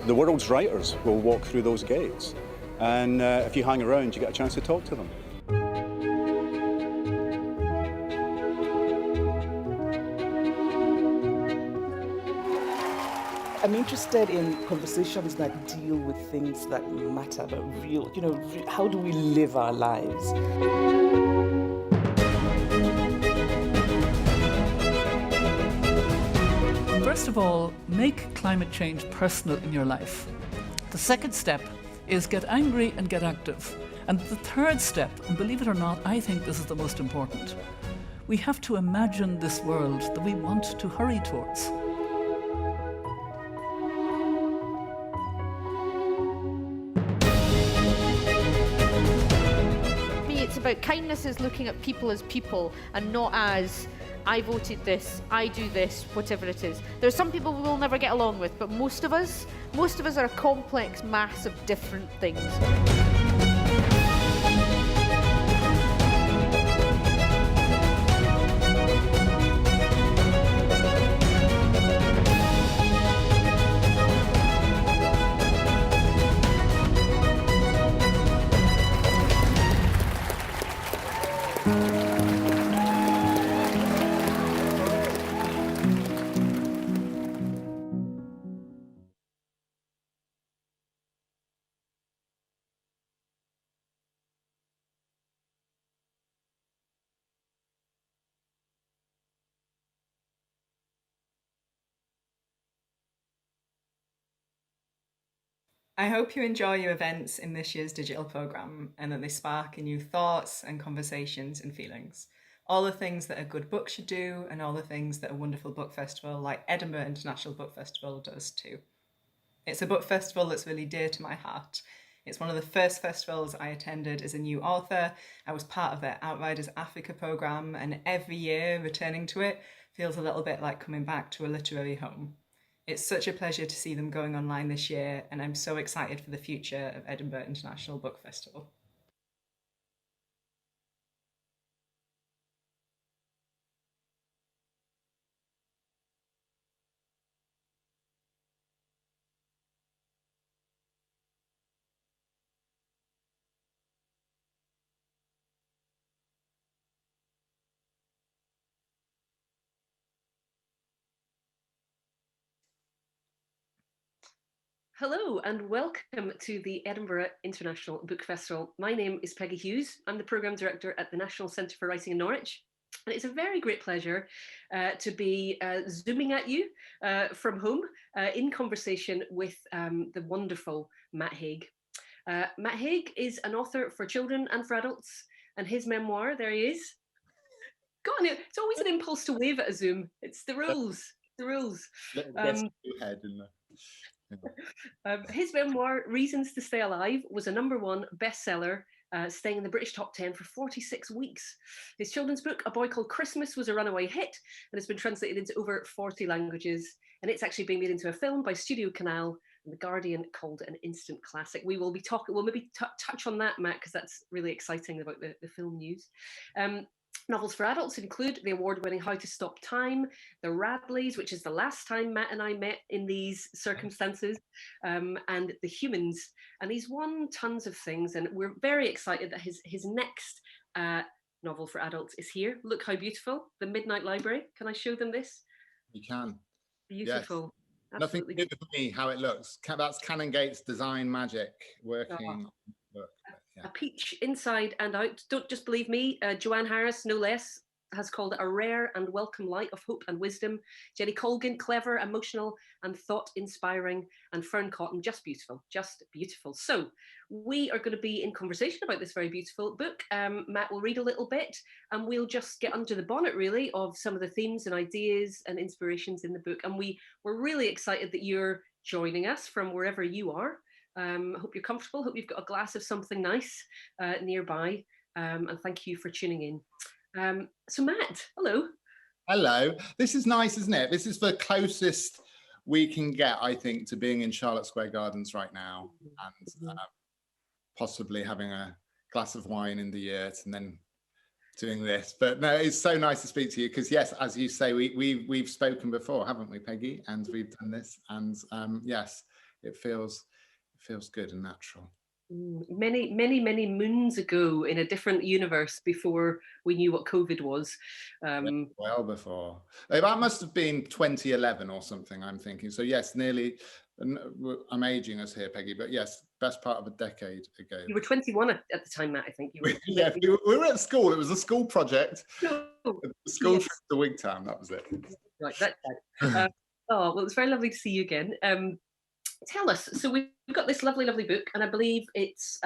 The world's writers will walk through those gates, and if you hang around, you get a chance to talk to them. I'm interested in conversations that deal with things that matter, but real, how do we live our lives? First of all, make climate change personal in your life. The second step is get angry and get active. And the third step, and believe it or not, I think this is the most important. We have to imagine this world that we want to hurry towards. It's about kindness is looking at people as people and not as I voted this, I do this, whatever it is. There are some people we will never get along with, but most of us are a complex mass of different things. I hope you enjoy your events in this year's digital programme and that they spark in you thoughts and conversations and feelings. All the things that a good book should do and all the things that a wonderful book festival like Edinburgh International Book Festival does too. It's a book festival that's really dear to my heart. It's one of the first festivals I attended as a new author. I was part of their Outriders Africa programme, and every year returning to it feels a little bit like coming back to a literary home. It's such a pleasure to see them going online this year, and I'm so excited for the future of Edinburgh International Book Festival. Hello and welcome to the Edinburgh International Book Festival. My name is Peggy Hughes. I'm the Programme Director at the National Centre for Writing in Norwich. And it's a very great pleasure to be zooming at you from home in conversation with the wonderful Matt Haig. Matt Haig is an author for children and for adults, and his memoir, there he is. Go on, it's always an impulse to wave at a Zoom. It's the rules, the rules. His memoir, Reasons to Stay Alive, was a #1 bestseller, staying in the British top 10 for 46 weeks. His children's book, A Boy Called Christmas, was a runaway hit and has been translated into over 40 languages. And it's actually being made into a film by Studio Canal, and The Guardian called it an instant classic. We'll maybe touch on that, Matt, because that's really exciting about the film news. Novels for adults include the award-winning How to Stop Time, The Radleys, which is the last time Matt and I met in these circumstances, and The Humans. And he's won tons of things, and we're very excited that his next novel for adults is here. Look how beautiful, The Midnight Library. Can I show them this? You can. Beautiful. Yes. Nothing to do with me how it looks. That's Canongate's design magic working. Oh. A peach inside and out. Don't just believe me. Joanne Harris, no less, has called it a rare and welcome light of hope and wisdom. Jenny Colgan, clever, emotional, and thought-inspiring. And Fern Cotton, just beautiful, just beautiful. So we are going to be in conversation about this very beautiful book. Matt will read a little bit, and we'll just get under the bonnet, really, of some of the themes and ideas and inspirations in the book. And we're really excited that you're joining us from wherever you are. I hope you're comfortable. Hope you've got a glass of something nice nearby. And thank you for tuning in. So Matt, hello. Hello. This is nice, isn't it? This is the closest we can get, I think, to being in Charlotte Square Gardens right now, and possibly having a glass of wine in the yurt and then doing this. But no, it's so nice to speak to you because, yes, as you say, we've spoken before, haven't we, Peggy? And we've done this, and yes, it feels good and natural. Many moons ago in a different universe before we knew what COVID was. Well before. That must have been 2011 or something, I'm thinking. So yes, nearly, I'm aging us here, Peggy, but yes, best part of a decade ago. You were 21 at the time, Matt, I think. You were, yeah, we were at school. It was a school project. No. The school trip to Wigtown, that was it. Right, that's that. Oh, well, it's very lovely to see you again. Tell us, so we've got this lovely book, and I believe it's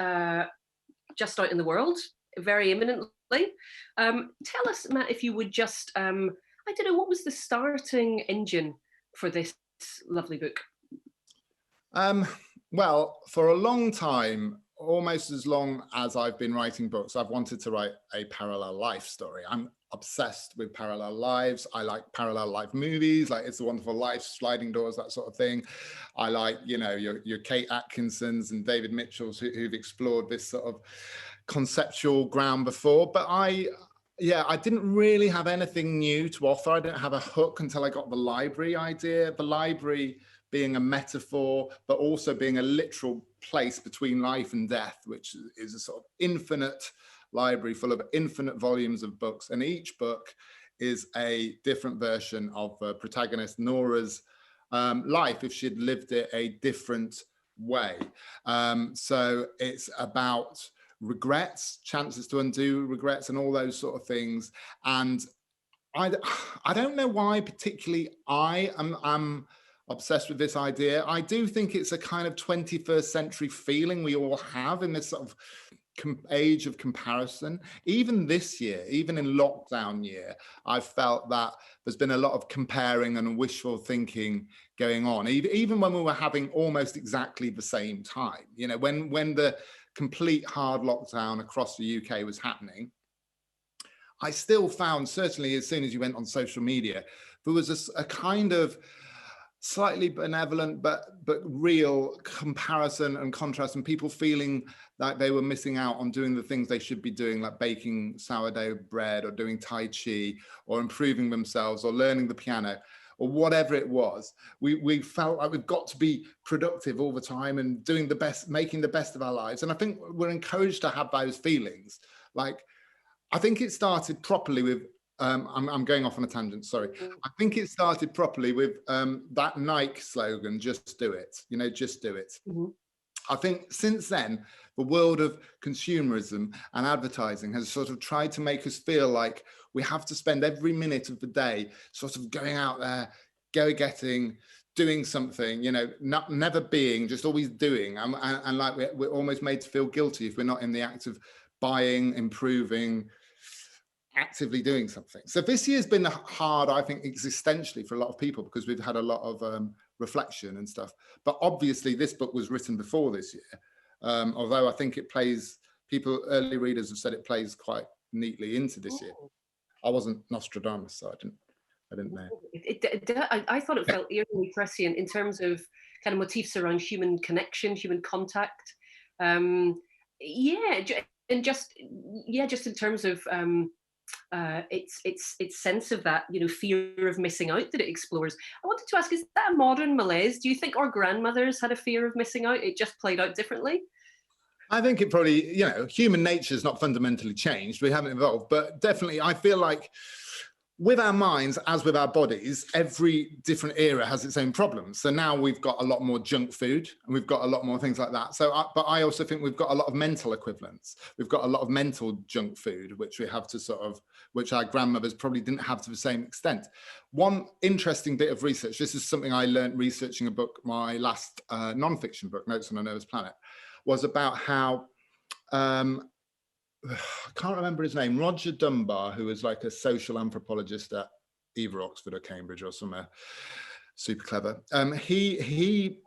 just out in the world very imminently. Tell us, Matt, if you would just, I don't know, what was the starting engine for this lovely book? Well, for a long time, almost as long as I've been writing books, I've wanted to write a parallel life story. I'm obsessed with parallel lives. I like parallel life movies, like It's a Wonderful Life, Sliding Doors, that sort of thing. I like, you know, your Kate Atkinsons and David Mitchells who've explored this sort of conceptual ground before. But I didn't really have anything new to offer. I didn't have a hook until I got the library idea. The library being a metaphor, but also being a literal place between life and death, which is a sort of infinite library full of infinite volumes of books. And each book is a different version of the protagonist Nora's life if she'd lived it a different way. So it's about regrets, chances to undo regrets, and all those sort of things. And I don't know why particularly I am obsessed with this idea. I do think it's a kind of 21st century feeling we all have in this sort of age of comparison. Even this year, even in lockdown year, I've felt that there's been a lot of comparing and wishful thinking going on, even when we were having almost exactly the same time. You know, when the complete hard lockdown across the UK was happening, I still found, certainly as soon as you went on social media, there was a kind of slightly benevolent but real comparison and contrast, and people feeling like they were missing out on doing the things they should be doing, like baking sourdough bread or doing Tai Chi or improving themselves or learning the piano or whatever it was. We felt like we've got to be productive all the time and doing the best, making the best of our lives. And I think we're encouraged to have those feelings. Like, I think it started properly with I'm going off on a tangent, sorry. I think it started properly with that Nike slogan, just do it, you know, just do it. Mm-hmm. I think since then, the world of consumerism and advertising has sort of tried to make us feel like we have to spend every minute of the day sort of going out there, go-getting, doing something, you know, never being, just always doing. And like we're almost made to feel guilty if we're not in the act of buying, improving, actively doing something. So this year's been hard, I think, existentially for a lot of people because we've had a lot of reflection and stuff. But obviously this book was written before this year, although I think it plays, early readers have said it plays quite neatly into this year. I wasn't Nostradamus, so I didn't know. I thought it felt eerily prescient in terms of kind of motifs around human connection, human contact. And just in terms of its sense of that, you know, fear of missing out that it explores. I wanted to ask, is that a modern malaise? Do you think our grandmothers had a fear of missing out? It just played out differently? I think it probably, you know, human nature has not fundamentally changed. We haven't evolved, but definitely I feel like with our minds, as with our bodies, every different era has its own problems. So now we've got a lot more junk food and we've got a lot more things like that. So, but I also think we've got a lot of mental equivalents. We've got a lot of mental junk food, which we have to which our grandmothers probably didn't have to the same extent. One interesting bit of research, this is something I learned researching a book, my last non-fiction book, Notes on a Nervous Planet, was about how, I can't remember his name, Roger Dunbar, who was like a social anthropologist at either Oxford or Cambridge or somewhere super clever. He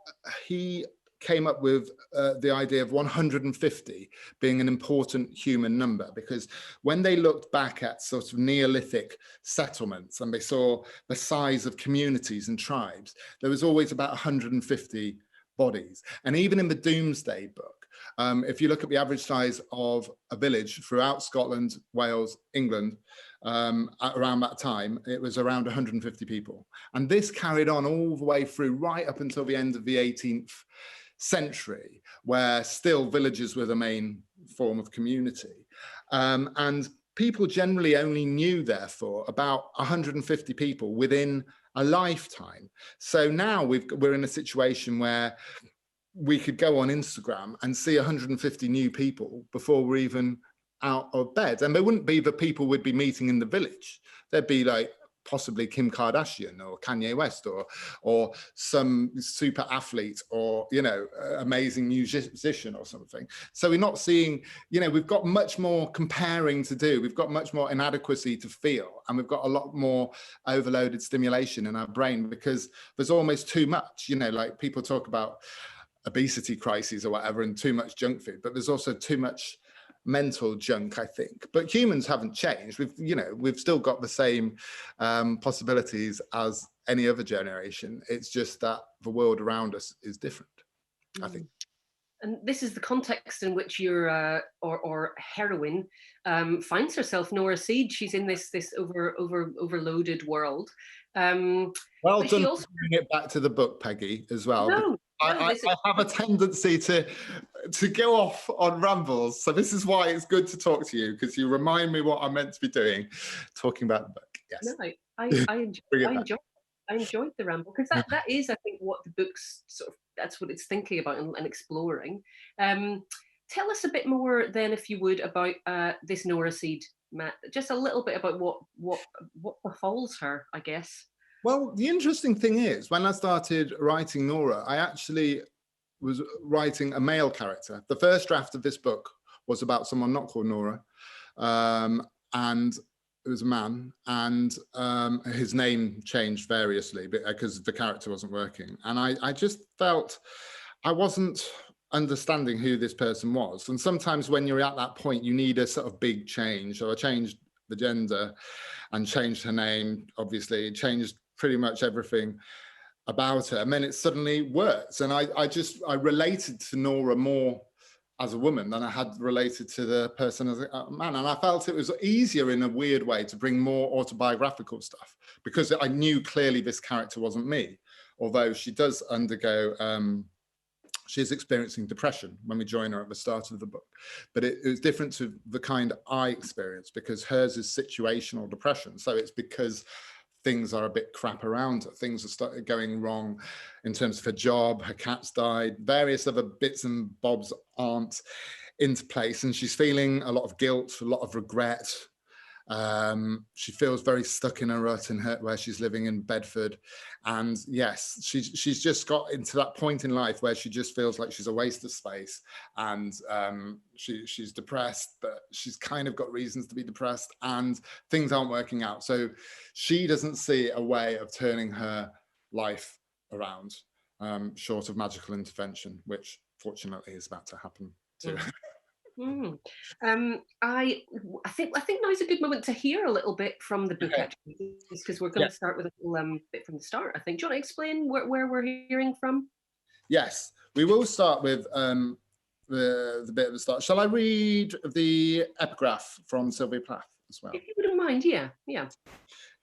came up with the idea of 150 being an important human number, because when they looked back at sort of Neolithic settlements and they saw the size of communities and tribes, there was always about 150 bodies. And even in the Doomsday Book, If you look at the average size of a village throughout Scotland, Wales, England, at around that time, it was around 150 people. And this carried on all the way through, right up until the end of the 18th century, where still villages were the main form of community. And people generally only knew, therefore, about 150 people within a lifetime. So now we're in a situation where we could go on Instagram and see 150 new people before we're even out of bed. And they wouldn't be the people we'd be meeting in the village. There'd be like possibly Kim Kardashian or Kanye West or some super athlete or, you know, amazing musician or something. So we're not seeing, you know, we've got much more comparing to do. We've got much more inadequacy to feel, and we've got a lot more overloaded stimulation in our brain because there's almost too much, you know, like people talk about obesity crises or whatever and too much junk food, but there's also too much mental junk, I think. But humans haven't changed. We've still got the same possibilities as any other generation. It's just that the world around us is different, I think. And this is the context in which your or heroine finds herself, Nora Seed. She's in this overloaded world. Well done, also bringing it back to the book, Peggy, as well. No, I have a tendency to go off on rambles, so this is why it's good to talk to you, because you remind me what I'm meant to be doing, talking about the book. Yes. No, I enjoyed the ramble, because that is, I think, what the book's sort of, that's what it's thinking about and exploring. Tell us a bit more then, if you would, about this Nora Seed, Matt. Just a little bit about what befalls her, I guess. Well, the interesting thing is, when I started writing Nora, I actually was writing a male character. The first draft of this book was about someone not called Nora, and it was a man, and his name changed variously because the character wasn't working. And I just felt I wasn't understanding who this person was. And sometimes when you're at that point, you need a sort of big change. So I changed the gender and changed her name, obviously, changed pretty much everything about her, and then it suddenly worked. And I related to Nora more as a woman than I had related to the person as a man. And I felt it was easier in a weird way to bring more autobiographical stuff, because I knew clearly this character wasn't me, although she does undergo, she's experiencing depression when we join her at the start of the book. But it was different to the kind I experienced, because hers is situational depression. So it's because things are a bit crap around her. Things are started going wrong in terms of her job, her cat's died, various other bits and bobs aren't into place, and she's feeling a lot of guilt, a lot of regret. She feels very stuck in a rut in where she's living in Bedford. And yes, she's just got into that point in life where she just feels like she's a waste of space, and she's depressed, but she's kind of got reasons to be depressed, and things aren't working out. So she doesn't see a way of turning her life around, short of magical intervention, which fortunately is about to happen too. I think now's a good moment to hear a little bit from the book, actually, because we're going to start with a little bit from the start, I think. Do you want to explain where we're hearing from? Yes, we will start with the bit at the start. Shall I read the epigraph from Sylvia Plath as well? If you wouldn't mind, yeah.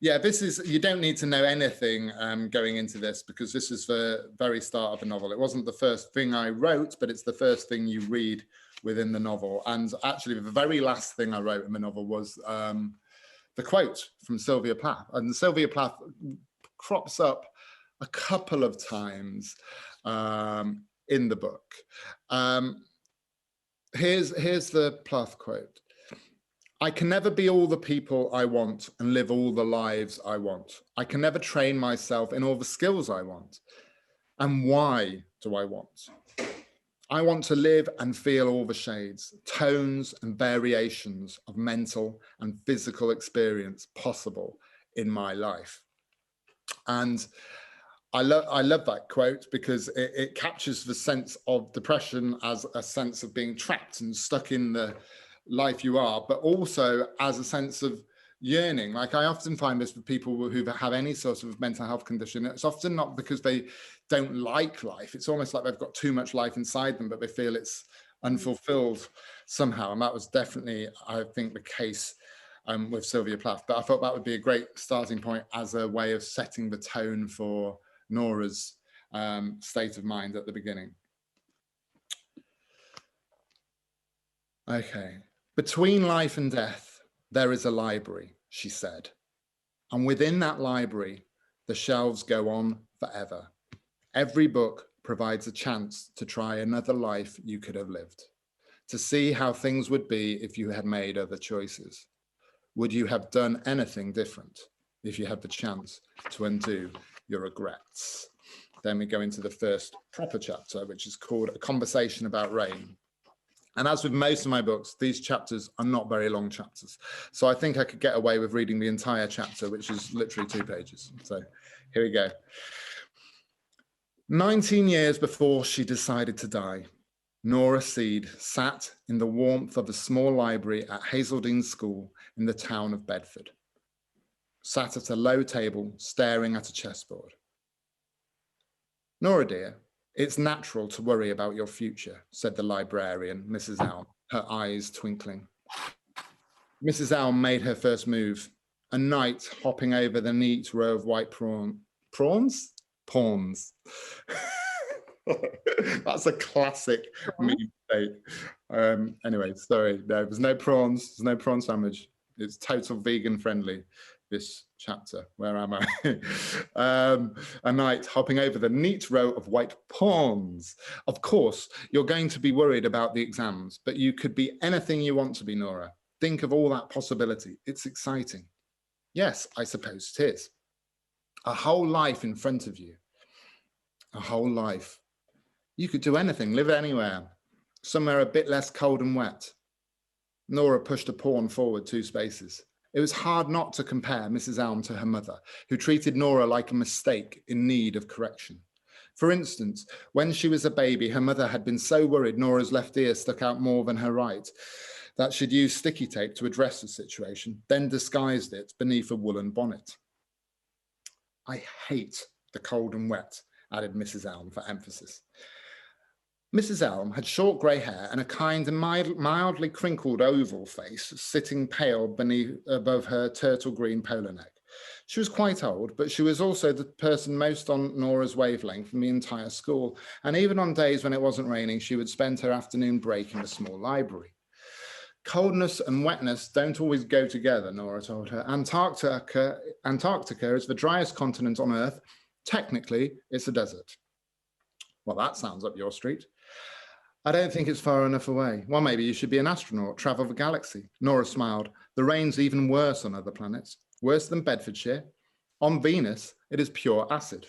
Yeah, this is, you don't need to know anything going into this, because this is the very start of the novel. It wasn't the first thing I wrote, but it's the first thing you read within the novel. And actually, the very last thing I wrote in the novel was the quote from Sylvia Plath. And Sylvia Plath crops up a couple of times in the book. Here's the Plath quote. "I can never be all the people I want and live all the lives I want. I can never train myself in all the skills I want. And why do I want? I want to live and feel all the shades, tones and variations of mental and physical experience possible in my life." And I love that quote, because it captures the sense of depression as a sense of being trapped and stuck in the life you are, but also as a sense of yearning. Like, I often find this with people who have any sort of mental health condition. It's often not because they don't like life. It's almost like they've got too much life inside them, but they feel it's unfulfilled somehow. And that was definitely, I think, the case with Sylvia Plath. But I thought that would be a great starting point as a way of setting the tone for Nora's state of mind at the beginning. Okay. Between life and death, there is a library, she said. And within that library, the shelves go on forever. Every book provides a chance to try another life you could have lived, to see how things would be if you had made other choices. Would you have done anything different if you had the chance to undo your regrets? Then we go into the first proper chapter, which is called A Conversation About Rain. And as with most of my books, these chapters are not very long chapters. So I think I could get away with reading the entire chapter, which is literally 2 pages. So here we go. 19 years before she decided to die, Nora Seed sat in the warmth of a small library at Hazeldean School in the town of Bedford, sat at a low table staring at a chessboard. Nora dear, it's natural to worry about your future, said the librarian, Mrs. Elm, her eyes twinkling. Mrs. Elm made her first move, a knight hopping over the neat row of white prawns? Pawns. That's a classic mistake. Anyway, sorry, there's no prawns, there's no prawn sandwich. It's total vegan friendly, this chapter. Where am I? A knight hopping over the neat row of white pawns. Of course, you're going to be worried about the exams, but you could be anything you want to be, Nora. Think of all that possibility. It's exciting. Yes, I suppose it is. A whole life in front of you. A whole life. You could do anything, live anywhere, somewhere a bit less cold and wet. Nora pushed a pawn forward 2 spaces. It was hard not to compare Mrs. Elm to her mother, who treated Nora like a mistake in need of correction. For instance, when she was a baby, her mother had been so worried Nora's left ear stuck out more than her right that she'd used sticky tape to address the situation, then disguised it beneath a woolen bonnet. I hate the cold and wet, added Mrs. Elm for emphasis. Mrs. Elm had short grey hair and a kind and mildly crinkled oval face, sitting pale above her turtle green polo neck. She was quite old, but she was also the person most on Nora's wavelength in the entire school, and even on days when it wasn't raining, she would spend her afternoon break in the small library. Coldness and wetness don't always go together, Nora told her. Antarctica is the driest continent on Earth. Technically, it's a desert. Well, that sounds up your street. I don't think it's far enough away. Well, maybe you should be an astronaut, travel the galaxy. Nora smiled. The rain's even worse on other planets. Worse than Bedfordshire. On Venus, it is pure acid.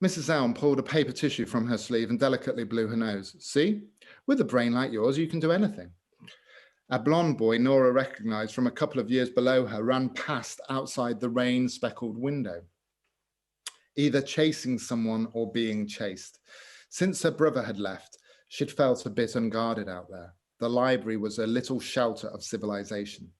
Mrs. Elm pulled a paper tissue from her sleeve and delicately blew her nose. See? With a brain like yours, you can do anything. A blonde boy Nora recognized from a couple of years below her ran past outside the rain-speckled window, either chasing someone or being chased. Since her brother had left, she'd felt a bit unguarded out there. The library was a little shelter of civilization.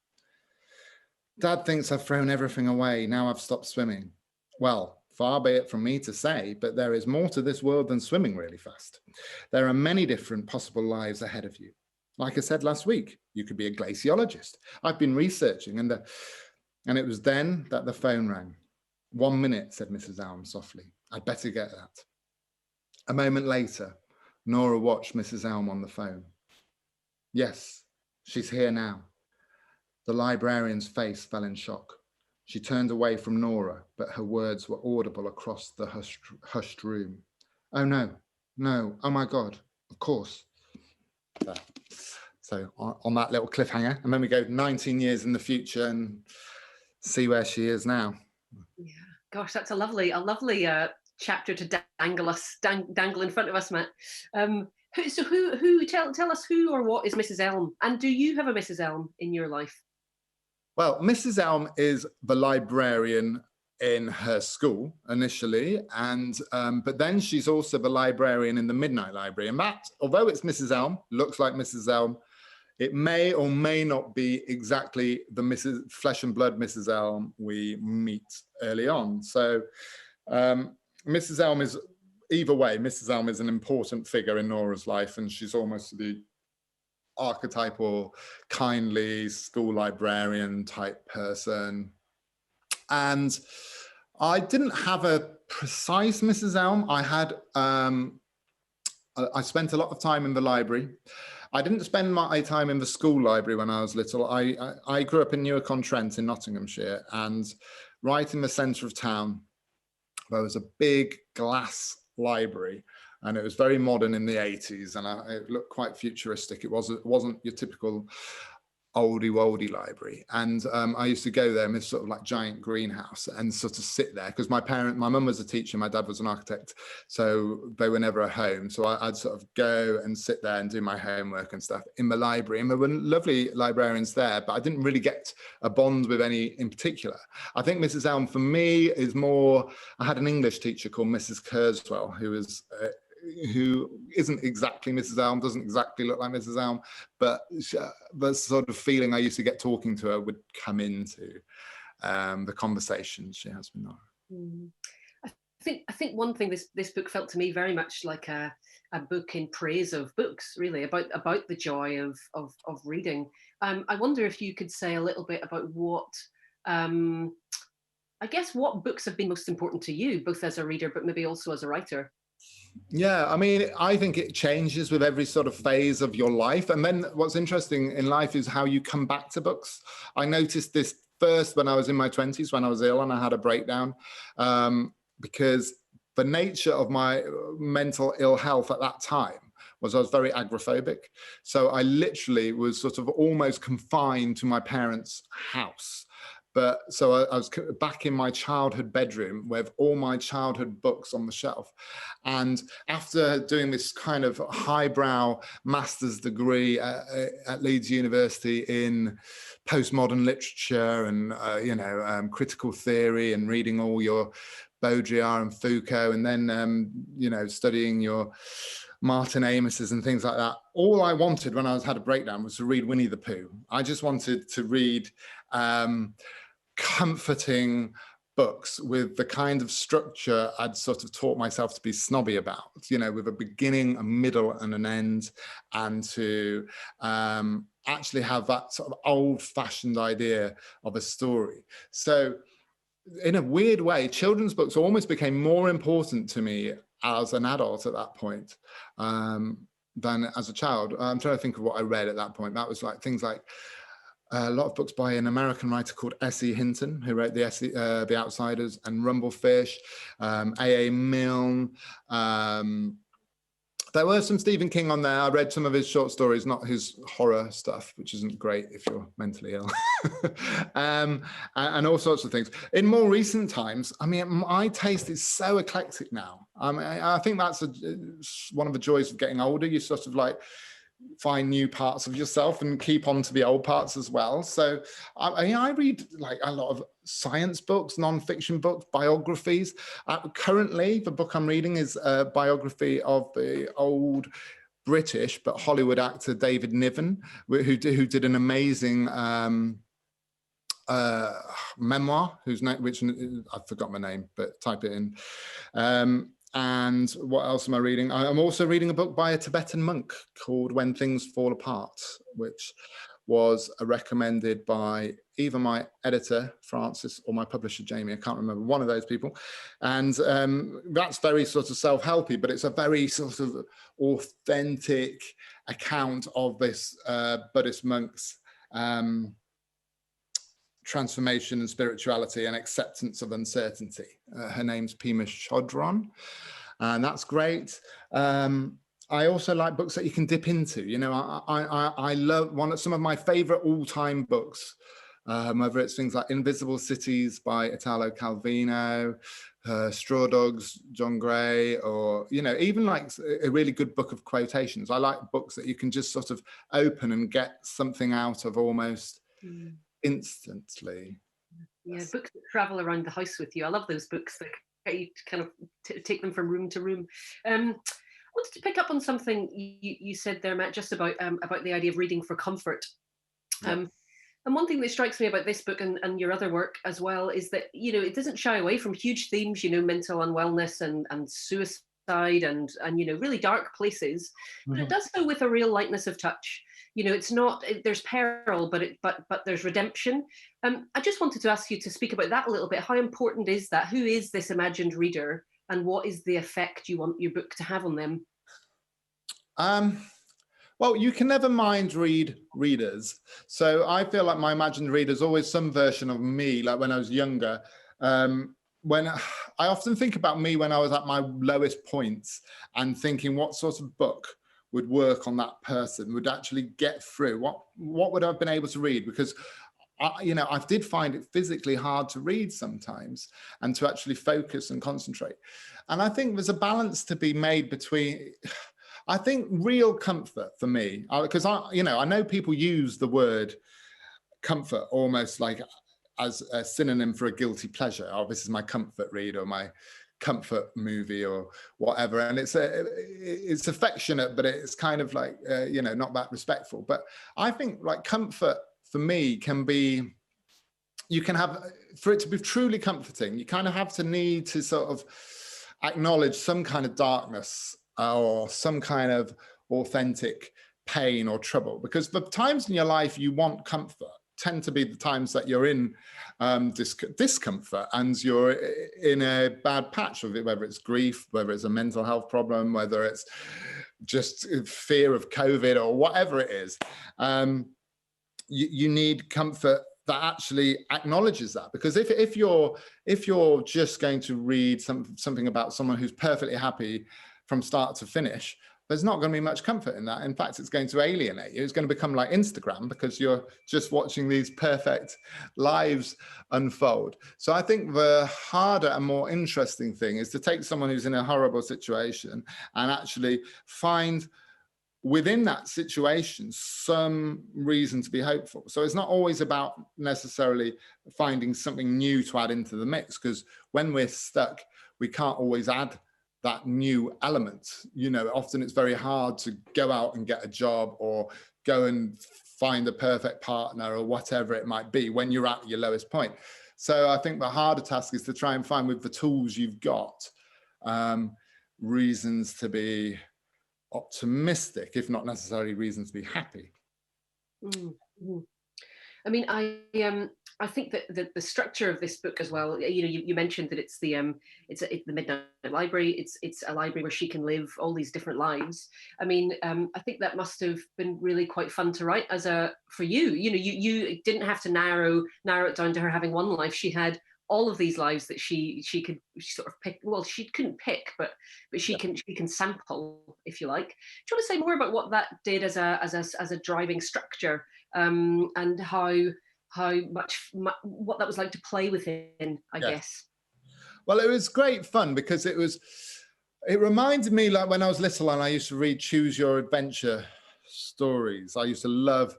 Dad thinks I've thrown everything away. Now I've stopped swimming. Well, far be it from me to say, but there is more to this world than swimming really fast. There are many different possible lives ahead of you. Like I said last week, you could be a glaciologist. I've been researching, and it was then that the phone rang. 1 minute, said Mrs. Elm softly. I'd better get that. A moment later, Nora watched Mrs. Elm on the phone. Yes, she's here now. The librarian's face fell in shock. She turned away from Nora, but her words were audible across the hushed room. Oh no, oh my God, of course. So on that little cliffhanger, and then we go 19 years in the future and see where she is now. Yeah, gosh, that's a lovely chapter to dangle in front of us, Matt. Tell us who or what is Mrs. Elm, and do you have a Mrs. Elm in your life? Well, Mrs. Elm is the librarian in her school initially, and but then she's also the librarian in the Midnight Library. And that, although it's Mrs. Elm, looks like Mrs. Elm, it may or may not be exactly the flesh and blood Mrs. Elm we meet early on. So Mrs. Elm is, either way, Mrs. Elm is an important figure in Nora's life, and she's almost the archetypal, kindly school librarian type person. And I didn't have a precise Mrs. Elm. I had, I spent a lot of time in the library. I didn't spend my time in the school library when I was little. I grew up in Newark-on-Trent in Nottinghamshire, and right in the centre of town, there was a big glass library, and it was very modern in the 80s, and it looked quite futuristic. It wasn't your typical oldie woldy library. And I used to go there in this sort of like giant greenhouse and sort of sit there, because my mum was a teacher, my dad was an architect, so they were never at home. So I'd sort of go and sit there and do my homework and stuff in the library. And there were lovely librarians there, but I didn't really get a bond with any in particular. I think Mrs. Elm for me is more, I had an English teacher called Mrs. Kurzweil, who isn't exactly Mrs. Elm, doesn't exactly look like Mrs. Elm, but the sort of feeling I used to get talking to her would come into the conversations she has with Nora. I think one thing this book felt to me very much like a book in praise of books, really, about the joy of reading. I wonder if you could say a little bit about what I guess what books have been most important to you, both as a reader but maybe also as a writer. Yeah, I mean, I think it changes with every sort of phase of your life. And then what's interesting in life is how you come back to books. I noticed this first when I was in my 20s, when I was ill and I had a breakdown, because the nature of my mental ill health at that time was I was very agoraphobic. So I literally was sort of almost confined to my parents' house. But so I was back in my childhood bedroom with all my childhood books on the shelf. And after doing this kind of highbrow master's degree at Leeds University in postmodern literature and, critical theory, and reading all your Baudrillard and Foucault, and then, studying your Martin Amos's and things like that. All I wanted when I had a breakdown was to read Winnie the Pooh. I just wanted to read comforting books with the kind of structure I'd sort of taught myself to be snobby about, with a beginning, a middle and an end, and to actually have that sort of old-fashioned idea of a story. So in a weird way, children's books almost became more important to me as an adult at that point than as a child. I'm trying to think of what I read at that point. That was like things like a lot of books by an American writer called S.E. Hinton, who wrote The Outsiders and Rumblefish, A.A. Milne. There were some Stephen King on there. I read some of his short stories, not his horror stuff, which isn't great if you're mentally ill, and all sorts of things. In more recent times, I mean, my taste is so eclectic now. I think that's one of the joys of getting older. You sort of like find new parts of yourself and keep on to the old parts as well. So I read like a lot of science books, non-fiction books, biographies. Currently, the book I'm reading is a biography of the old British but Hollywood actor David Niven, who did an amazing memoir, which I've forgotten my name, but type it in. And what else am I reading? I'm also reading a book by a Tibetan monk called When Things Fall Apart, which was recommended by either my editor, Francis, or my publisher, Jamie. I can't remember, one of those people. And that's very sort of self-helpy, but it's a very sort of authentic account of this Buddhist monk's transformation and spirituality and acceptance of uncertainty. Her name's Pema Chodron, and that's great. I also like books that you can dip into. I love some of my favorite all-time books, whether it's things like Invisible Cities by Italo Calvino, Straw Dogs, John Gray, or, even like a really good book of quotations. I like books that you can just sort of open and get something out of almost instantly. Yeah, books that travel around the house with you. I love those books that get you to kind of take them from room to room. I wanted to pick up on something you said there, Matt, just about the idea of reading for comfort. And one thing that strikes me about this book and your other work as well is that, it doesn't shy away from huge themes, mental unwellness and suicide and really dark places, but it does so with a real lightness of touch. It's not, there's peril, but there's redemption. I just wanted to ask you to speak about that a little bit. How important is that? Who is this imagined reader, and what is the effect you want your book to have on them? Well, you can never mind read readers. So I feel like my imagined reader is always some version of me, like when I was younger. When I often think about me when I was at my lowest points and thinking what sort of book would work on that person, would actually get through. What would I have been able to read? Because I did find it physically hard to read sometimes and to actually focus and concentrate. And I think there's a balance to be made between, I think, real comfort for me, because I know people use the word comfort almost like as a synonym for a guilty pleasure. Oh, this is my comfort read or my comfort movie or whatever, and it's affectionate, but it's kind of like not that respectful. But I think like comfort for me can be, you can have, for it to be truly comforting, you kind of have to need to sort of acknowledge some kind of darkness or some kind of authentic pain or trouble, because the times in your life you want comfort tend to be the times that you're in discomfort and you're in a bad patch of it, whether it's grief, whether it's a mental health problem, whether it's just fear of COVID or whatever it is. You need comfort that actually acknowledges that, because if you're just going to read something about someone who's perfectly happy from start to finish, there's not going to be much comfort in that. In fact, it's going to alienate you. It's going to become like Instagram, because you're just watching these perfect lives unfold. So I think the harder and more interesting thing is to take someone who's in a horrible situation and actually find within that situation some reason to be hopeful. So it's not always about necessarily finding something new to add into the mix, because when we're stuck, we can't always add that new element. Often it's very hard to go out and get a job or go and find a perfect partner or whatever it might be when you're at your lowest point. So I think the harder task is to try and find, with the tools you've got, reasons to be optimistic, if not necessarily reasons to be happy. Mm-hmm. I mean, I think that the structure of this book as well, you mentioned that it's the Midnight Library. It's a library where she can live all these different lives. I mean, I think that must have been really quite fun to write for you. You didn't have to narrow it down to her having one life. She had all of these lives that she could sort of pick. Well, she couldn't pick, but she can sample, if you like. Do you want to say more about what that did as a driving structure, and how much what that was like to play within, I guess? Well, it was great fun, because it reminded me like when I was little and I used to read choose your adventure stories. I used to love,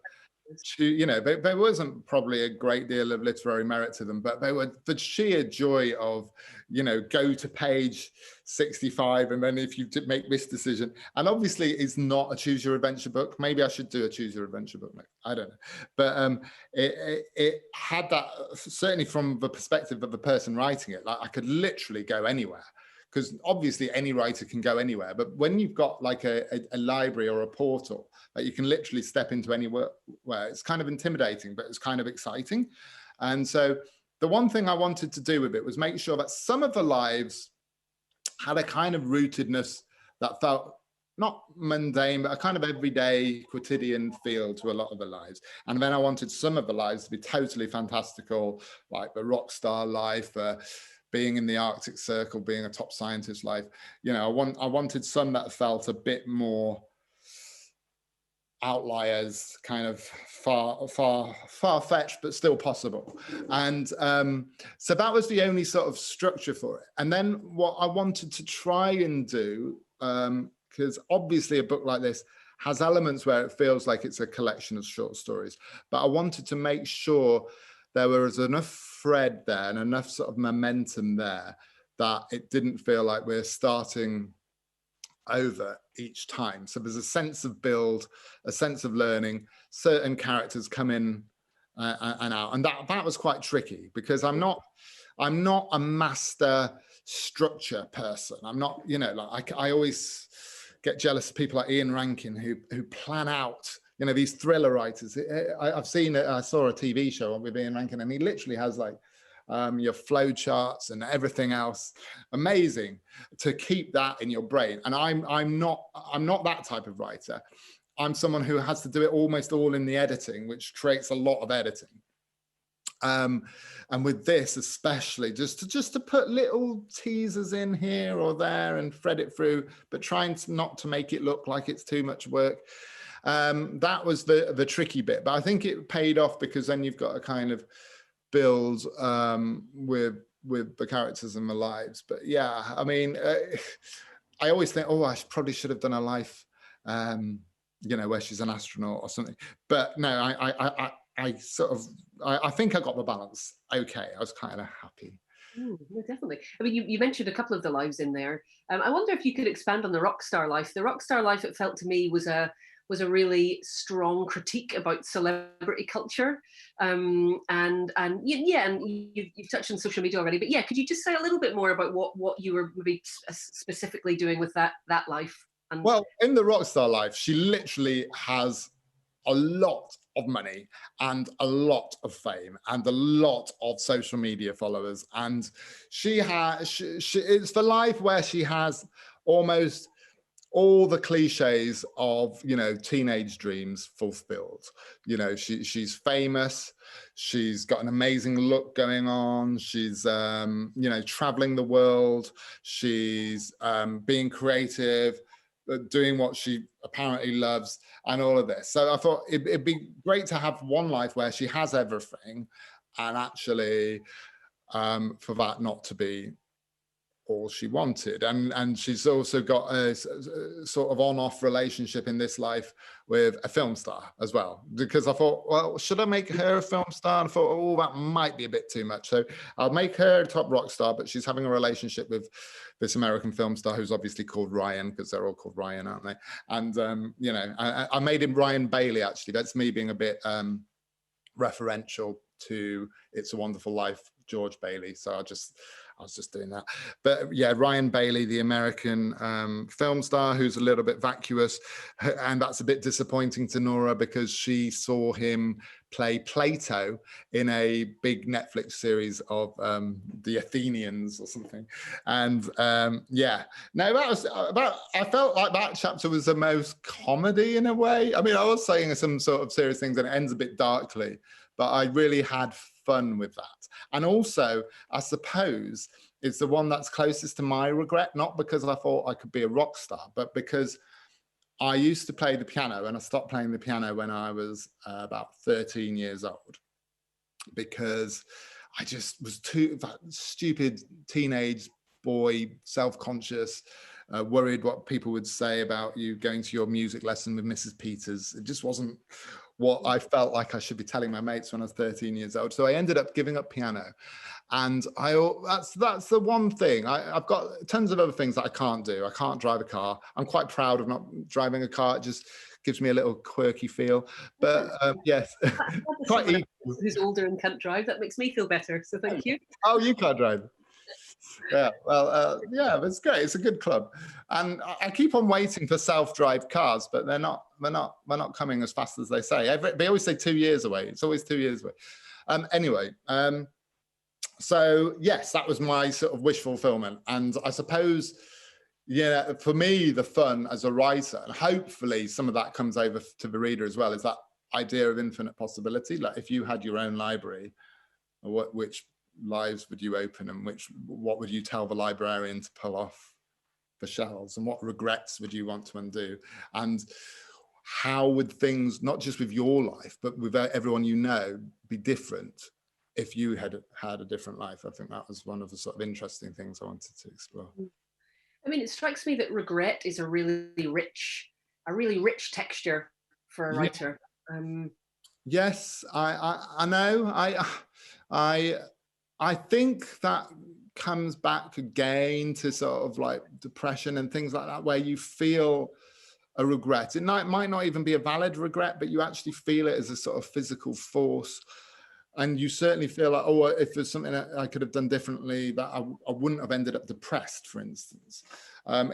there wasn't probably a great deal of literary merit to them, but they were the sheer joy of, go to page 65 and then if you make this decision. And obviously it's not a choose your adventure book. Maybe I should do a choose your adventure book. I don't know. But it had that, certainly from the perspective of the person writing it, like I could literally go anywhere. Because obviously any writer can go anywhere, but when you've got like a library or a portal that you can literally step into anywhere, it's kind of intimidating, but it's kind of exciting. And so the one thing I wanted to do with it was make sure that some of the lives had a kind of rootedness that felt not mundane, but a kind of everyday quotidian feel to a lot of the lives. And then I wanted some of the lives to be totally fantastical, like the rock star life, being in the Arctic Circle, being a top scientist life. I wanted some that felt a bit more outliers, kind of far-fetched, but still possible. And so that was the only sort of structure for it. And then what I wanted to try and do, because obviously a book like this has elements where it feels like it's a collection of short stories, but I wanted to make sure there was enough thread there and enough sort of momentum there that it didn't feel like we're starting over each time. So there's a sense of build, a sense of learning. Certain characters come in and out, and that was quite tricky, because I'm not a master structure person. I'm not, you know, like I always get jealous of people like Ian Rankin who plan out, you know, these thriller writers. I saw a TV show with Ian Rankin, and he literally has like your flow charts and everything else. Amazing to keep that in your brain. And I'm not that type of writer. I'm someone who has to do it almost all in the editing, which creates a lot of editing. And with this especially, just to put little teasers in here or there and thread it through, but trying not to make it look like it's too much work. That was the tricky bit, but I think it paid off, because then you've got to kind of build with the characters and the lives. But yeah, I mean, I always think, oh, I probably should have done a life, you know, where she's an astronaut or something. But no, I think I got the balance okay. I was kind of happy. No, definitely. I mean, you mentioned a couple of the lives in there. I wonder if you could expand on the rock star life. The rock star life, it felt to me, was a really strong critique about celebrity culture. And you've touched on social media already, but yeah, could you just say a little bit more about what you were maybe specifically doing with that life? And well, in the rock star life, she literally has a lot of money and a lot of fame and a lot of social media followers, and it's the life where she has almost all the cliches of, you know, teenage dreams fulfilled. You know, she's famous, she's got an amazing look going on, she's you know, traveling the world, she's being creative, doing what she apparently loves, and all of this. So I thought it'd be great to have one life where she has everything, and actually for that not to be all she wanted. And she's also got a sort of on-off relationship in this life with a film star as well, because I thought, well, should I make her a film star? And I thought, oh, that might be a bit too much, so I'll make her a top rock star, but she's having a relationship with this American film star who's obviously called Ryan, because they're all called Ryan, aren't they? And you know, I made him Ryan Bailey, actually. That's me being a bit referential to It's a Wonderful Life, George Bailey. So I was just doing that. But yeah, Ryan Bailey, the American film star, who's a little bit vacuous. And that's a bit disappointing to Nora, because she saw him play Plato in a big Netflix series of the Athenians or something. And yeah, no, I felt like that chapter was the most comedy in a way. I mean, I was saying some sort of serious things and it ends a bit darkly, but I really had fun with that. And also, I suppose it's the one that's closest to my regret, not because I thought I could be a rock star, but because I used to play the piano, and I stopped playing the piano when I was about 13 years old, because I just was that stupid teenage boy, self-conscious, worried what people would say about you going to your music lesson with Mrs. Peters. It just wasn't what I felt like I should be telling my mates when I was 13 years old. So I ended up giving up piano. And that's the one thing. I've got tons of other things that I can't do. I can't drive a car. I'm quite proud of not driving a car. It just gives me a little quirky feel. But yes, quite equal. Who's older and can't drive, that makes me feel better. So thank you. Oh, you can't drive. Yeah, well, yeah, it's great. It's a good club, and I keep on waiting for self-drive cars, but they're not coming as fast as they say. They always say 2 years away. It's always 2 years away. Anyway, so yes, that was my sort of wish fulfillment, and I suppose, yeah, for me, the fun as a writer, and hopefully some of that comes over to the reader as well, is that idea of infinite possibility. Like, if you had your own library, which lives would you open, and what would you tell the librarian to pull off the shelves, and what regrets would you want to undo, and how would things, not just with your life but with everyone you know, be different if you had had a different life? I think that was one of the sort of interesting things I wanted to explore. I mean, it strikes me that regret is a really rich texture for a writer. Yes, I know. I think that comes back again to sort of like depression and things like that, where you feel a regret. It might not even be a valid regret, but you actually feel it as a sort of physical force and you certainly feel like, oh, if there's something that I could have done differently, that I wouldn't have ended up depressed, for instance.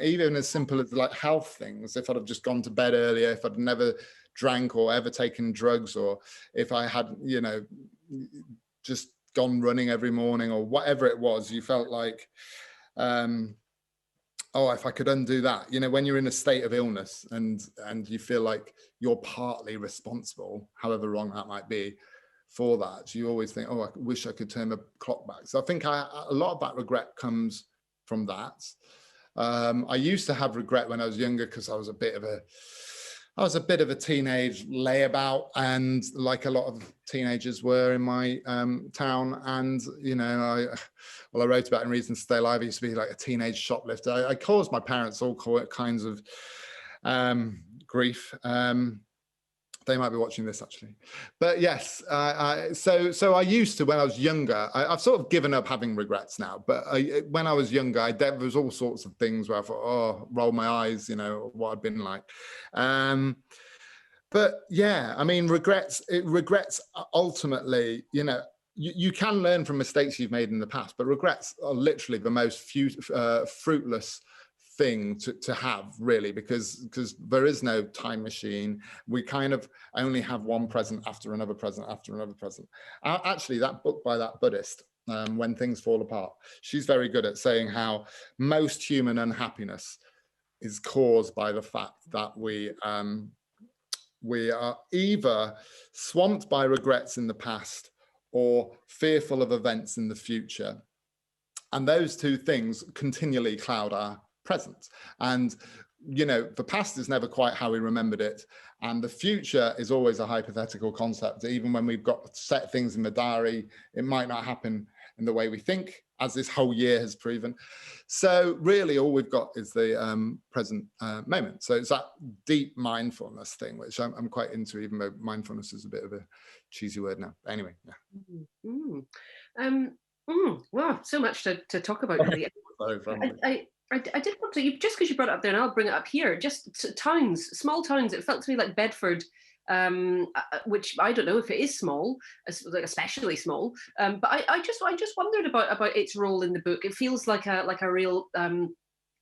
Even as simple as like health things, if I'd have just gone to bed earlier, if I'd never drank or ever taken drugs, or if I had, you know, just gone running every morning or whatever it was, you felt like, oh, if I could undo that, you know, when you're in a state of illness and you feel like you're partly responsible, however wrong that might be, for that, you always think, oh, I wish I could turn the clock back. So I think a lot of that regret comes from that. I used to have regret when I was younger because I was a bit of a teenage layabout, and like a lot of teenagers were in my town. And, you know, I wrote about in Reasons to Stay Alive, I used to be like a teenage shoplifter. I caused my parents all kinds of grief. They might be watching this actually, but yes. So I used to, when I was younger, I've sort of given up having regrets now. But when I was younger, there was all sorts of things where I thought, oh, roll my eyes, you know, what I'd been like. But yeah, I mean, regrets ultimately, you know, you can learn from mistakes you've made in the past, but regrets are literally the most fruitless thing to have, really, because there is no time machine. We kind of only have one present after another present after another present. Actually, that book by that Buddhist, When Things Fall Apart, she's very good at saying how most human unhappiness is caused by the fact that we are either swamped by regrets in the past or fearful of events in the future. And those two things continually cloud our present. And, you know, the past is never quite how we remembered it. And the future is always a hypothetical concept. Even when we've got set things in the diary, it might not happen in the way we think, as this whole year has proven. So really all we've got is the present moment. So it's that deep mindfulness thing, which I'm quite into, even though mindfulness is a bit of a cheesy word now. Anyway, yeah. Wow, so much to talk about, really. I did want to, just because you brought it up there, and I'll bring it up here, just towns, small towns. It felt to me like Bedford, which I don't know if it is small, like especially small, but I just wondered about its role in the book. It feels like a real,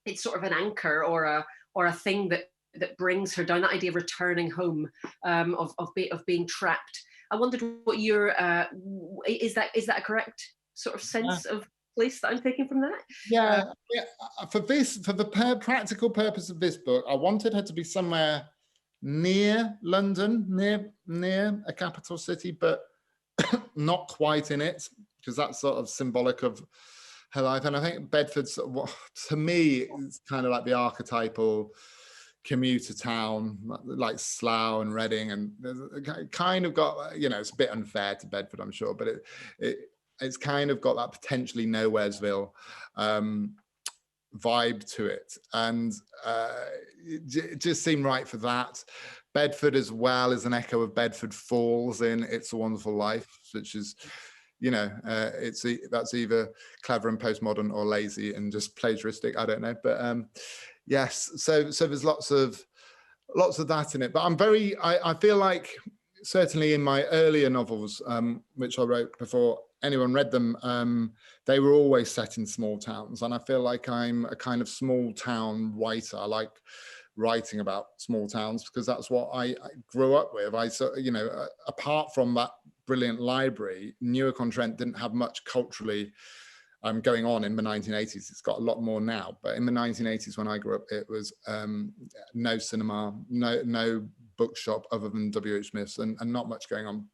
it's sort of an anchor or a thing that brings her down. That idea of returning home, of being trapped. I wondered what your is that a correct sort of sense of place that I'm taking from that? Yeah. For the practical purpose of this book, I wanted her to be somewhere near London, near a capital city, but not quite in it, because that's sort of symbolic of her life. And I think Bedford's, to me, it's kind of like the archetypal commuter town, like Slough and Reading, and it kind of got, you know, it's a bit unfair to Bedford, I'm sure, but it's kind of got that potentially Nowheresville vibe to it, and it just seemed right for that. Bedford as well is an echo of Bedford Falls in It's a Wonderful Life, which is, you know, that's either clever and postmodern or lazy and just plagiaristic, I don't know, but yes, so there's lots of that in it. But I feel like certainly in my earlier novels, which I wrote before anyone read them, they were always set in small towns, and I feel like I'm a kind of small town writer. I like writing about small towns because that's what I grew up with. You know, apart from that brilliant library, Newark-on-Trent didn't have much culturally going on in the 1980s. It's got a lot more now, but in the 1980s when I grew up, it was no cinema, no bookshop other than W.H. Smith's, and not much going on.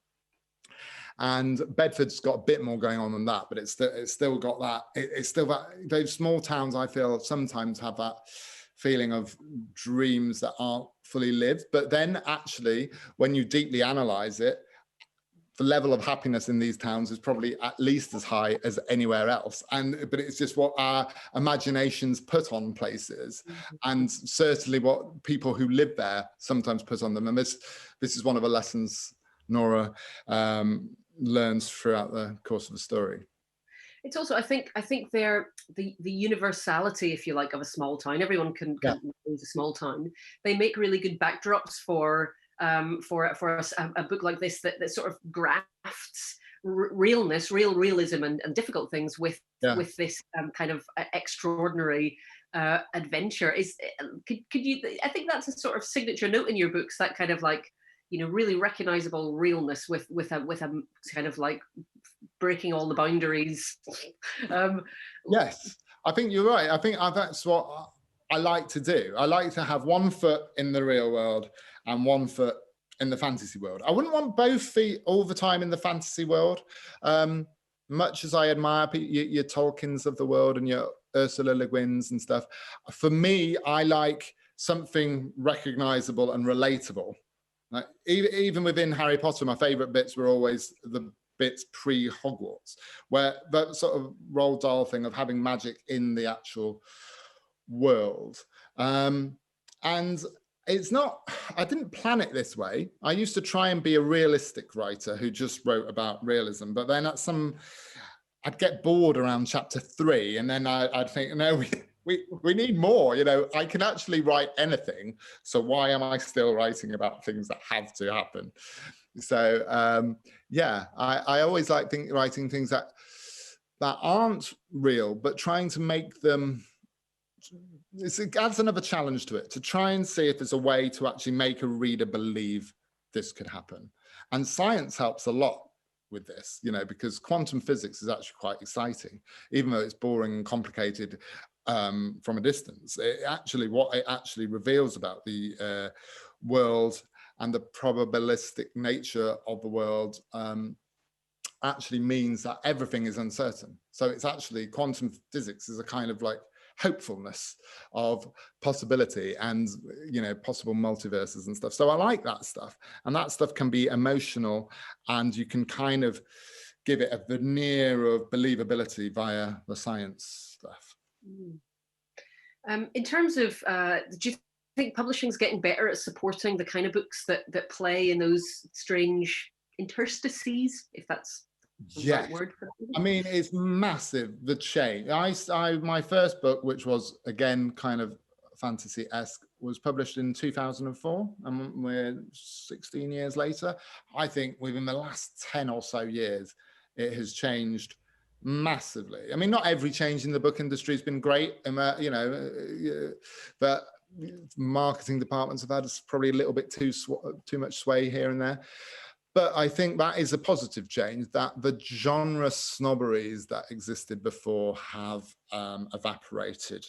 And Bedford's got a bit more going on than that, but it's still got that. It's still that. Those small towns, I feel, sometimes have that feeling of dreams that aren't fully lived. But then, actually, when you deeply analyze it, the level of happiness in these towns is probably at least as high as anywhere else. But it's just what our imaginations put on places, and certainly what people who live there sometimes put on them. And this is one of the lessons Nora learns throughout the course of the story. It's also, I think they're the universality, if you like, of a small town. Everyone can use a small town. They make really good backdrops for a book like this that sort of grafts realness, realism, and difficult things with Yeah. this kind of extraordinary adventure. Could you? I think that's a sort of signature note in your books, that kind of like, you know, really recognizable realness with a kind of like breaking all the boundaries. Yes, I think you're right. I think that's what I like to do. I like to have one foot in the real world and one foot in the fantasy world. I wouldn't want both feet all the time in the fantasy world. Much as I admire your Tolkiens of the world and your Ursula Le Guins and stuff, for me, I like something recognizable and relatable. Like, even within Harry Potter, my favorite bits were always the bits pre-Hogwarts, where that sort of Roald Dahl thing of having magic in the actual world. And it's not, I didn't plan it this way. I used to try and be a realistic writer who just wrote about realism, but then I'd get bored around chapter 3, and then I'd think, no, we need more. You know, I can actually write anything, so why am I still writing about things that have to happen? So yeah, I always like writing things that aren't real, but trying to make them. It adds another challenge to it, to try and see if there's a way to actually make a reader believe this could happen. And science helps a lot with this, you know, because quantum physics is actually quite exciting, even though it's boring and complicated from a distance. What it actually reveals about the world and the probabilistic nature of the world actually means that everything is uncertain. So it's actually, quantum physics is a kind of like hopefulness of possibility and, you know, possible multiverses and stuff. So I like that stuff, and that stuff can be emotional, and you can kind of give it a veneer of believability via the science stuff. In terms of, do you think publishing's getting better at supporting the kind of books that play in those strange interstices, if that's the right word for it? I mean, it's massive, the change. My first book, which was again kind of fantasy-esque, was published in 2004, and we're 16 years later. I think within the last 10 or so years, it has changed massively. I mean, not every change in the book industry has been great, you know, but marketing departments have had probably a little bit too much sway here and there. But I think that is a positive change, that the genre snobberies that existed before have evaporated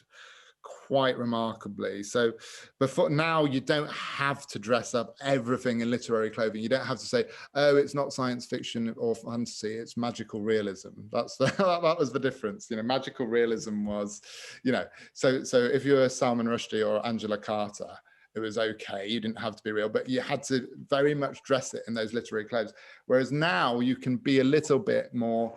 quite remarkably. So before now, you don't have to dress up everything in literary clothing. You don't have to say, oh, it's not science fiction or fantasy, it's magical realism. That was the difference. You know, magical realism was, you know, so if you're Salman Rushdie or Angela Carter, it was okay, you didn't have to be real, but you had to very much dress it in those literary clothes. Whereas now you can be a little bit more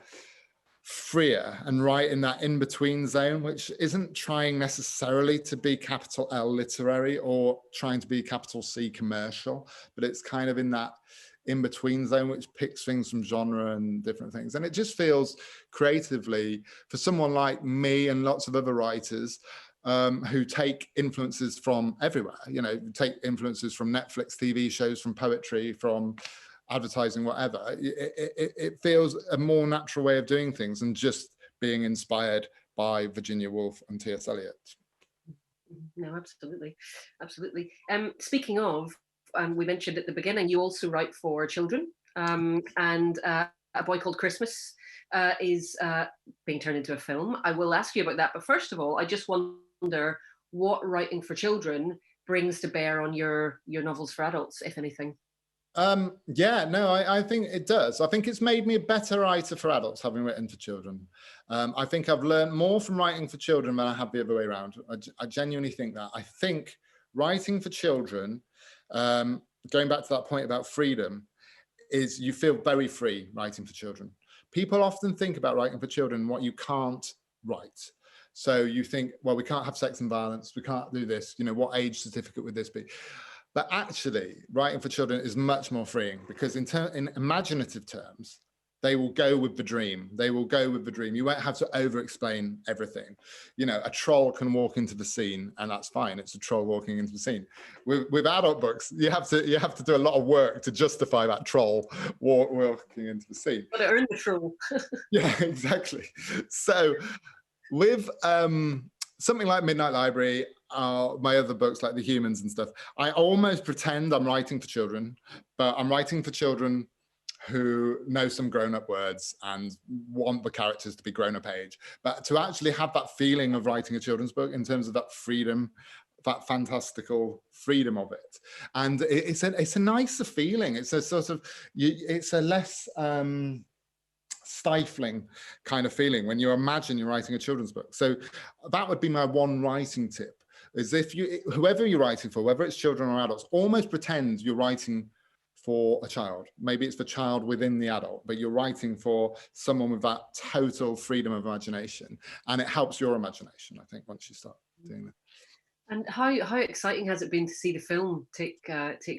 freer and write in that in-between zone, which isn't trying necessarily to be capital L literary or trying to be capital C commercial, but it's kind of in that in-between zone, which picks things from genre and different things. And it just feels creatively, for someone like me and lots of other writers, who take influences from everywhere, you know, take influences from Netflix TV shows, from poetry, from advertising, whatever. It feels a more natural way of doing things than just being inspired by Virginia Woolf and T.S. Eliot. No, absolutely. Speaking of, we mentioned at the beginning, you also write for children, and A Boy Called Christmas is being turned into a film. I will ask you about that, but first of all, I just wonder what writing for children brings to bear on your novels for adults, if anything. Yeah, no, I think it does. I think it's made me a better writer for adults, having written for children. I think I've learned more from writing for children than I have the other way around. I genuinely think that. I think writing for children, going back to that point about freedom, is you feel very free writing for children. People often think about writing for children what you can't write. So you think, well, we can't have sex and violence, we can't do this, you know, what age certificate would this be? But actually, writing for children is much more freeing, because in imaginative terms, They will go with the dream. They will go with the dream. You won't have to over-explain everything. You know, a troll can walk into the scene, and that's fine. It's a troll walking into the scene. With adult books, you have to do a lot of work to justify that troll walking into the scene. Got to earn the troll. Yeah, exactly. So with something like Midnight Library, my other books like The Humans and stuff, I almost pretend I'm writing for children, but I'm writing for children who know some grown-up words and want the characters to be grown-up age. But to actually have that feeling of writing a children's book in terms of that freedom, that fantastical freedom of it. And it's a nicer feeling. It's a sort of, it's a less stifling kind of feeling when you imagine you're writing a children's book. So that would be my one writing tip, is if whoever you're writing for, whether it's children or adults, almost pretend you're writing for a child. Maybe it's the child within the adult, but you're writing for someone with that total freedom of imagination, and it helps your imagination, I think, once you start doing that. And how exciting has it been to see the film take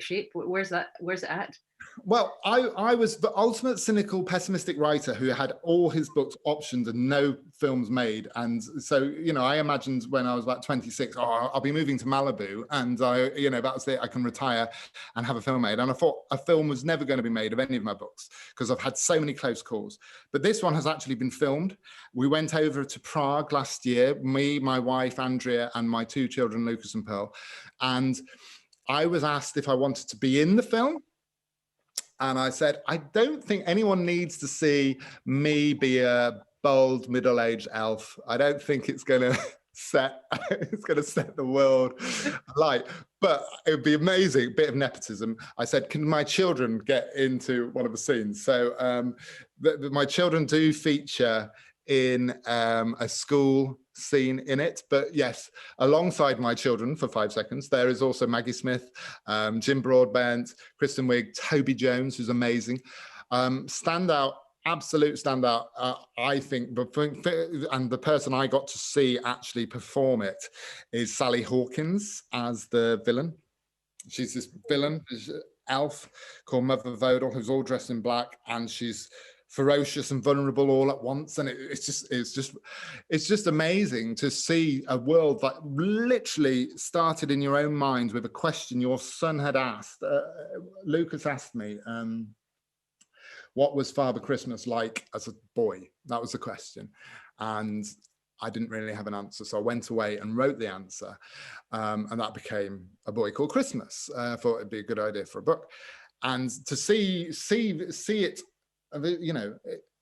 shape? Where's it at? Well, I was the ultimate cynical, pessimistic writer who had all his books optioned and no films made. And so, you know, I imagined when I was about 26, I'll be moving to Malibu, and that's it. I can retire and have a film made. And I thought a film was never going to be made of any of my books because I've had so many close calls. But this one has actually been filmed. We went over to Prague last year, me, my wife, Andrea, and my two children, Lucas and Pearl. And I was asked if I wanted to be in the film. And I said, I don't think anyone needs to see me be a bold, middle-aged elf. I don't think it's going to set the world alight. But it would be amazing, bit of nepotism. I said, can my children get into one of the scenes? So my children do feature in a school scene in it, but yes, alongside my children for 5 seconds, there is also Maggie Smith, Jim Broadbent, Kristen Wiig, Toby Jones, who's amazing. Standout, absolute standout, I think, and the person I got to see actually perform it is Sally Hawkins as the villain. She's this villain, elf called Mother Vodal, who's all dressed in black, and she's ferocious and vulnerable all at once. And it's just amazing to see a world that literally started in your own mind with a question your son had asked. Lucas asked me, what was Father Christmas like as a boy? That was the question. And I didn't really have an answer. So I went away and wrote the answer. And that became A Boy Called Christmas. I thought it'd be a good idea for a book. And to see it, you know,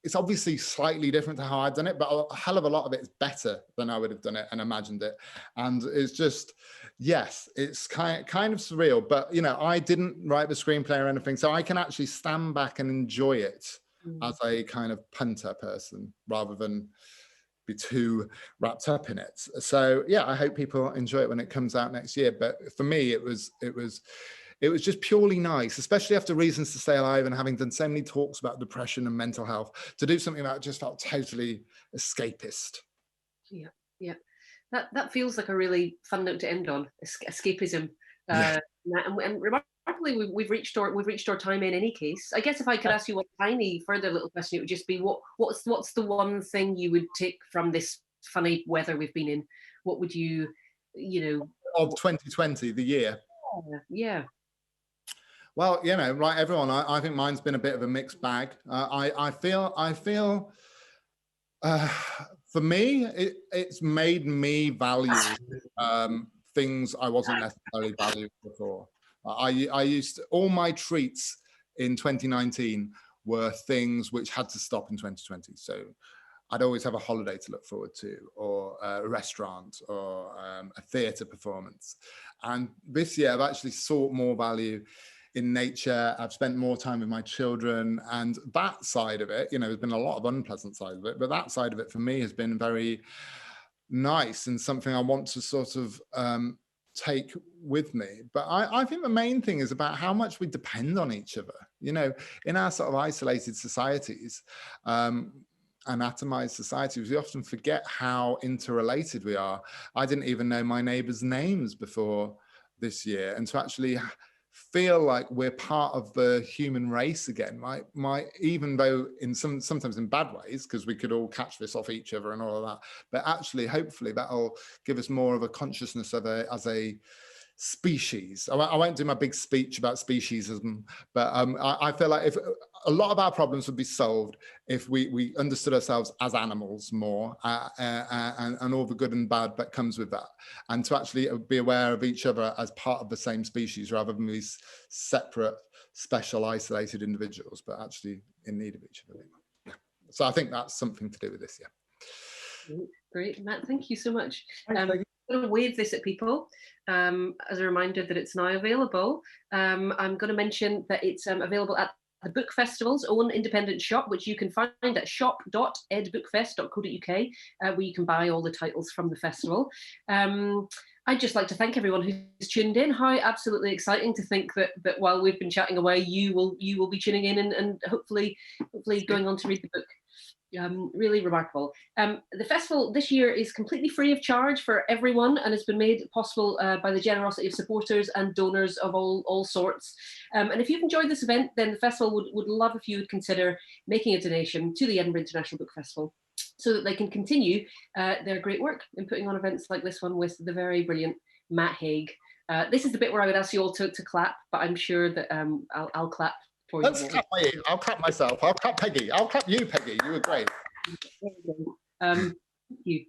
it's obviously slightly different to how I'd done it, but a hell of a lot of it is better than I would have done it and imagined it. And it's just, yes, it's kind of surreal, but, you know, I didn't write the screenplay or anything, so I can actually stand back and enjoy it as a kind of punter person rather than be too wrapped up in it. So yeah, I hope people enjoy it when it comes out next year. But for me, it was just purely nice, especially after Reasons to Stay Alive and having done so many talks about depression and mental health, to do something that just felt totally escapist. Yeah. That feels like a really fun note to end on, escapism. Yeah. And remarkably, we've reached our time in any case. I guess if I could ask you one tiny further little question, it would just be what's the one thing you would take from this funny weather we've been in? What would you know? Of 2020, the year. Yeah. Well, you know, right, everyone, I think mine's been a bit of a mixed bag. I feel for me, it's made me value things I wasn't necessarily valuing before. I used to, all my treats in 2019 were things which had to stop in 2020. So I'd always have a holiday to look forward to, or a restaurant, or a theatre performance. And this year, I've actually sought more value in nature. I've spent more time with my children, and that side of it, you know, there's been a lot of unpleasant side of it, but that side of it for me has been very nice and something I want to sort of take with me. But I think the main thing is about how much we depend on each other. You know, in our sort of isolated societies, anatomized societies, we often forget how interrelated we are. I didn't even know my neighbors' names before this year, and to actually feel like we're part of the human race again, even though sometimes in bad ways, because we could all catch this off each other and all of that, but actually hopefully that'll give us more of a consciousness of as a species. I won't do my big speech about speciesism, but I feel like if a lot of our problems would be solved if we understood ourselves as animals more, and all the good and bad that comes with that, and to actually be aware of each other as part of the same species rather than these separate, special, isolated individuals, but actually in need of each other. Yeah. So I think that's something to do with this. Yeah. Great, Matt. Thank you so much. I'm going to wave this at people as a reminder that it's now available. I'm going to mention that it's available at the Book Festival's own independent shop, which you can find at shop.edbookfest.co.uk, where you can buy all the titles from the festival. I'd just like to thank everyone who's tuned in. How absolutely exciting to think that while we've been chatting away, you will be tuning in and hopefully going on to read the book. Really remarkable. The festival this year is completely free of charge for everyone, and it's been made possible by the generosity of supporters and donors of all sorts. And if you've enjoyed this event, then the festival would love if you would consider making a donation to the Edinburgh International Book Festival, so that they can continue their great work in putting on events like this one with the very brilliant Matt Haig. This is the bit where I would ask you all to clap, but I'm sure that I'll clap. Let's clap I'll clap myself. I'll clap Peggy. I'll clap you, Peggy. You were great. Thank you.